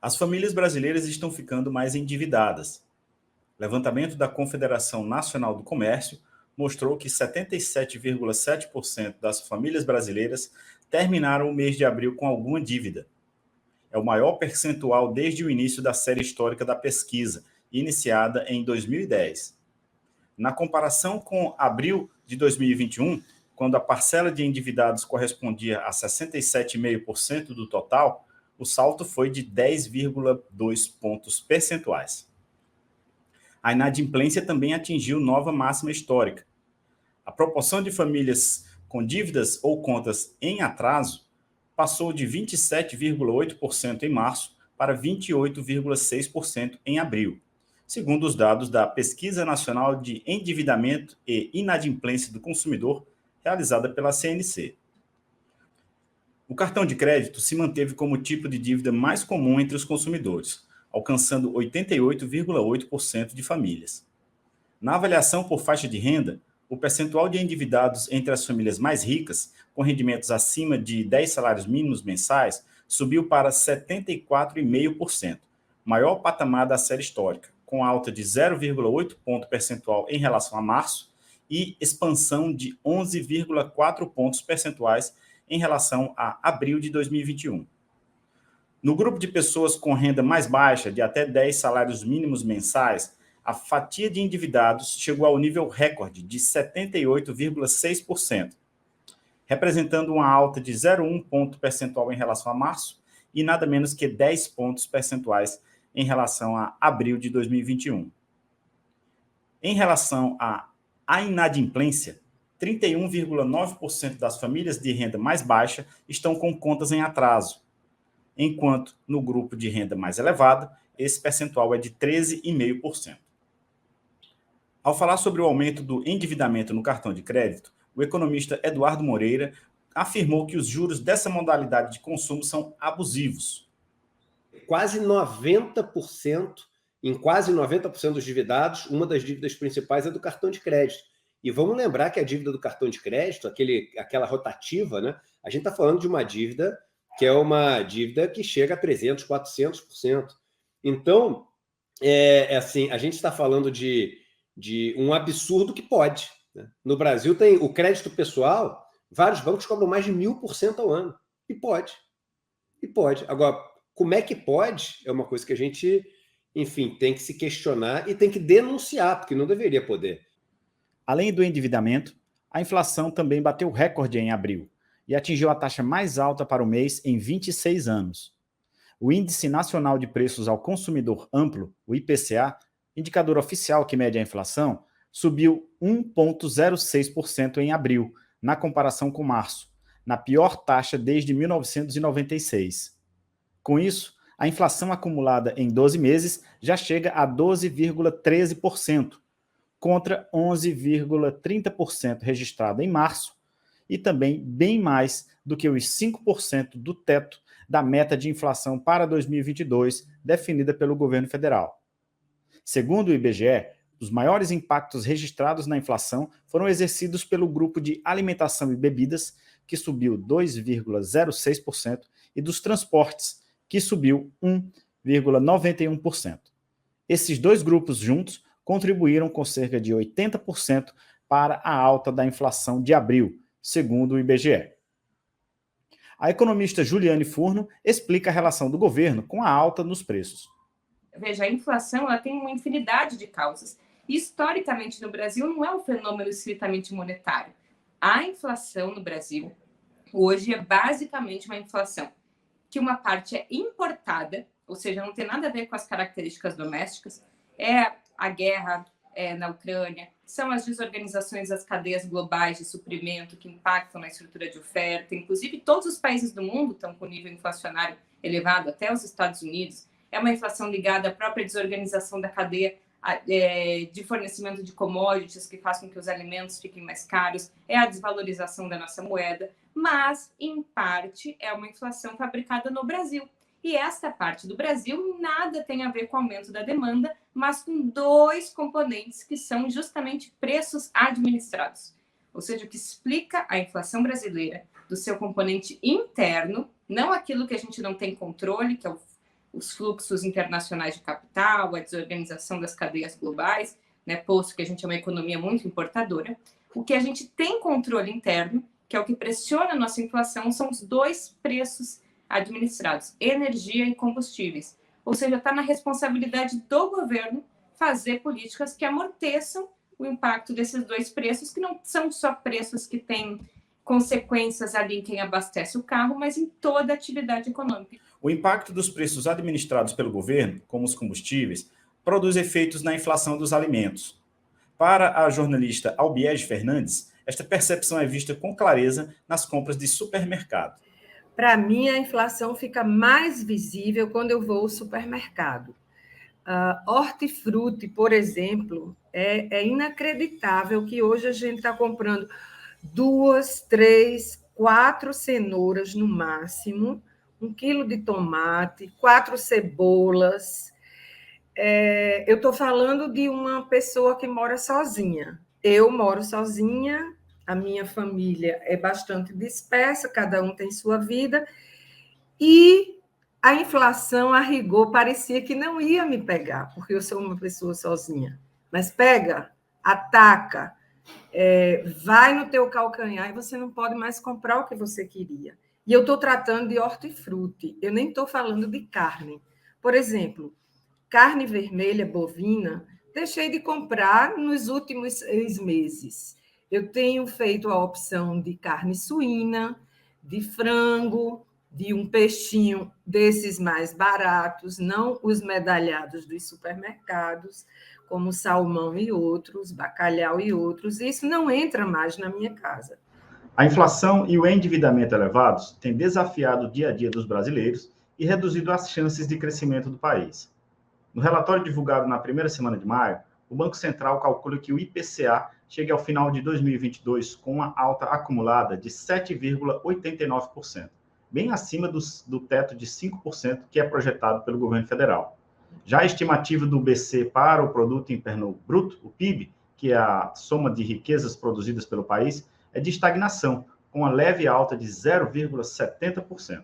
As famílias brasileiras estão ficando mais endividadas. O levantamento da Confederação Nacional do Comércio mostrou que 77,7% das famílias brasileiras terminaram o mês de abril com alguma dívida. É o maior percentual desde o início da série histórica da pesquisa, iniciada em 2010. Na comparação com abril de 2021, quando a parcela de endividados correspondia a 67,5% do total, o salto foi de 10,2 pontos percentuais. A inadimplência também atingiu nova máxima histórica. A proporção de famílias com dívidas ou contas em atraso passou de 27,8% em março para 28,6% em abril, segundo os dados da Pesquisa Nacional de Endividamento e Inadimplência do Consumidor, realizada pela CNC. O cartão de crédito se manteve como tipo de dívida mais comum entre os consumidores, alcançando 88,8% de famílias. Na avaliação por faixa de renda, o percentual de endividados entre as famílias mais ricas, com rendimentos acima de 10 salários mínimos mensais, subiu para 74,5%, maior patamar da série histórica, com alta de 0,8 ponto percentual em relação a março e expansão de 11,4 pontos percentuais em relação a abril de 2021. No grupo de pessoas com renda mais baixa, de até 10 salários mínimos mensais, a fatia de endividados chegou ao nível recorde de 78,6%, representando uma alta de 0,1 ponto percentual em relação a março e nada menos que 10 pontos percentuais em relação a abril de 2021. Em relação à inadimplência, 31,9% das famílias de renda mais baixa estão com contas em atraso, enquanto no grupo de renda mais elevada, esse percentual é de 13,5%. Ao falar sobre o aumento do endividamento no cartão de crédito, o economista Eduardo Moreira afirmou que os juros dessa modalidade de consumo são abusivos. Quase 90%, em quase 90% dos endividados, uma das dívidas principais é do cartão de crédito. E vamos lembrar que a dívida do cartão de crédito, aquela rotativa, né? A gente está falando de uma dívida que é uma dívida que chega a 300%, 400%. Então, assim, a gente está falando de um absurdo que pode. Né? No Brasil tem o crédito pessoal, vários bancos cobram mais de 1.000% ao ano. E pode. E pode. Agora, como é que pode? É uma coisa que a gente, enfim, tem que se questionar e tem que denunciar, porque não deveria poder. Além do endividamento, a inflação também bateu recorde em abril e atingiu a taxa mais alta para o mês em 26 anos. O Índice Nacional de Preços ao Consumidor Amplo, o IPCA, indicador oficial que mede a inflação, subiu 1,06% em abril, na comparação com março, na pior taxa desde 1996. Com isso, a inflação acumulada em 12 meses já chega a 12,13%, contra 11,30% registrado em março, e também bem mais do que os 5% do teto da meta de inflação para 2022, definida pelo governo federal. Segundo o IBGE, os maiores impactos registrados na inflação foram exercidos pelo grupo de alimentação e bebidas, que subiu 2,06%, e dos transportes, que subiu 1,91%. Esses dois grupos juntos contribuíram com cerca de 80% para a alta da inflação de abril, segundo o IBGE. A economista Juliane Furno explica a relação do governo com a alta nos preços. Veja, a inflação ela tem uma infinidade de causas. E, historicamente, no Brasil, não é um fenômeno estritamente monetário. A inflação no Brasil, hoje, é basicamente uma inflação que uma parte é importada, ou seja, não tem nada a ver com as características domésticas, é a guerra na Ucrânia, são as desorganizações das cadeias globais de suprimento que impactam na estrutura de oferta. Inclusive, todos os países do mundo estão com nível inflacionário elevado, até os Estados Unidos. É uma inflação ligada à própria desorganização da cadeia de fornecimento de commodities, que faz com que os alimentos fiquem mais caros, é a desvalorização da nossa moeda, mas, em parte, é uma inflação fabricada no Brasil. E esta parte do Brasil nada tem a ver com o aumento da demanda, mas com dois componentes que são justamente preços administrados. Ou seja, o que explica a inflação brasileira do seu componente interno, não aquilo que a gente não tem controle, que é os fluxos internacionais de capital, a desorganização das cadeias globais, né, posto que a gente é uma economia muito importadora. O que a gente tem controle interno, que é o que pressiona a nossa inflação, são os dois preços administrados, energia e combustíveis. Ou seja, está na responsabilidade do governo fazer políticas que amorteçam o impacto desses dois preços, que não são só preços que têm consequências ali em quem abastece o carro, mas em toda a atividade econômica. O impacto dos preços administrados pelo governo, como os combustíveis, produz efeitos na inflação dos alimentos. Para a jornalista Albiege Fernandes, esta percepção é vista com clareza nas compras de supermercado. Para mim, a inflação fica mais visível quando eu vou ao supermercado. Hortifruti, por exemplo, é inacreditável que hoje a gente está comprando 2, 3, 4 cenouras no máximo, 1 quilo de tomate, 4 cebolas. Eu estou falando de uma pessoa que mora sozinha. Eu moro sozinha, a minha família é bastante dispersa, cada um tem sua vida, e a inflação, a rigor, parecia que não ia me pegar, porque eu sou uma pessoa sozinha. Mas pega, ataca, vai no teu calcanhar e você não pode mais comprar o que você queria. E eu estou tratando de hortifruti, eu nem estou falando de carne. Por exemplo, carne vermelha bovina, deixei de comprar nos últimos 6 meses. Eu tenho feito a opção de carne suína, de frango, de um peixinho desses mais baratos, não os medalhados dos supermercados, como salmão e outros, bacalhau e outros. Isso não entra mais na minha casa. A inflação e o endividamento elevados têm desafiado o dia a dia dos brasileiros e reduzido as chances de crescimento do país. No relatório divulgado na primeira semana de maio, o Banco Central calcula que o IPCA chegue ao final de 2022 com uma alta acumulada de 7,89%, bem acima do teto de 5% que é projetado pelo governo federal. Já a estimativa do BC para o Produto Interno Bruto, o PIB, que é a soma de riquezas produzidas pelo país, é de estagnação, com uma leve alta de 0,70%.